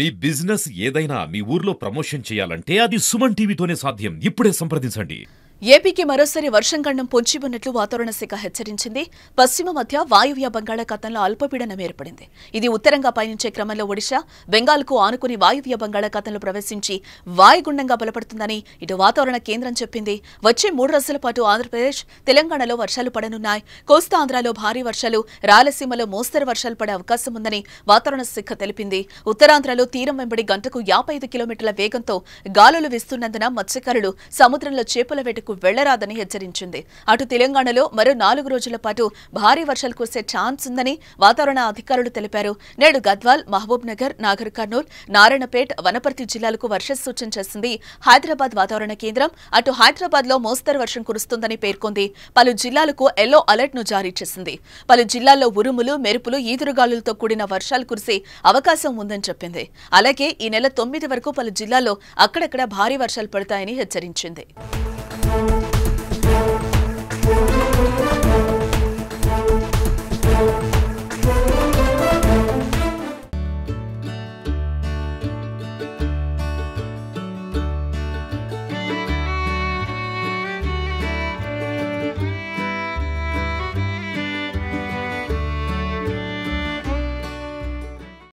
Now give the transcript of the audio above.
మీ business ఏదైనా మీ ఊర్లో promotion చేయాలంటే అది సుమన్ టీవీతోనే సాధ్యం. ఇప్పుడే సంప్రదించండి. ఏపీకి మరోసారి వర్షం గండం పొంచి ఉన్నట్లు వాతావరణ శాఖ హెచ్చరించింది. పశ్చిమ మధ్య వాయువ్య బంగాళాఖాతంలో అల్పపీడనం ఏర్పడింది. ఇది ఉత్తరంగా పయనించే క్రమంలో ఒడిశా, బెంగాల్కు ఆనుకుని వాయువ్య బంగాళాఖాతంలో ప్రవేశించి వాయుగుండంగా బలపడుతుందని ఇటు వాతావరణ కేంద్రం చెప్పింది. వచ్చే 3 రోజుల పాటు ఆంధ్రప్రదేశ్, తెలంగాణలో వర్షాలు పడనున్నాయి. కోస్తా ఆంధ్రాలో భారీ వర్షాలు, రాయలసీమలో మోస్తరు వర్షాలు పడే అవకాశం ఉందని వాతావరణ శాఖ తెలిపింది. ఉత్తరాంధ్రలో తీరం వెంబడి గంటకు 55 కిలోమీటర్ల వేగంతో గాలులు వీస్తున్నందున మత్స్యకారులు సముద్రంలో చేపల వేటకు వెళ్లరాదని హెచ్చరించింది. అటు తెలంగాణలో మరో 4 రోజుల పాటు భారీ వర్షాలు కురిసే ఛాన్స్ ఉందని వాతావరణ అధికారులు తెలిపారు. నేడు గద్వాల్, మహబూబ్ నగర్, నాగర్ కర్నూల్, నారాయణపేట్, వనపర్తి జిల్లాలకు వర్ష సూచన చేసింది హైదరాబాద్ వాతావరణ కేంద్రం. అటు హైదరాబాద్ లో మోస్తరు వర్షం కురుస్తుందని పేర్కొంది. పలు జిల్లాలకు ఎల్లో అలర్ట్ ను జారీ చేసింది. పలు జిల్లాల్లో ఉరుములు, మెరుపులు, ఈదురుగాలులతో కూడిన వర్షాలు కురిసే అవకాశం ఉందని చెప్పింది. అలాగే ఈ నెల 9 వరకు పలు జిల్లాల్లో అక్కడక్కడ భారీ వర్షాలు పడతాయని హెచ్చరించింది.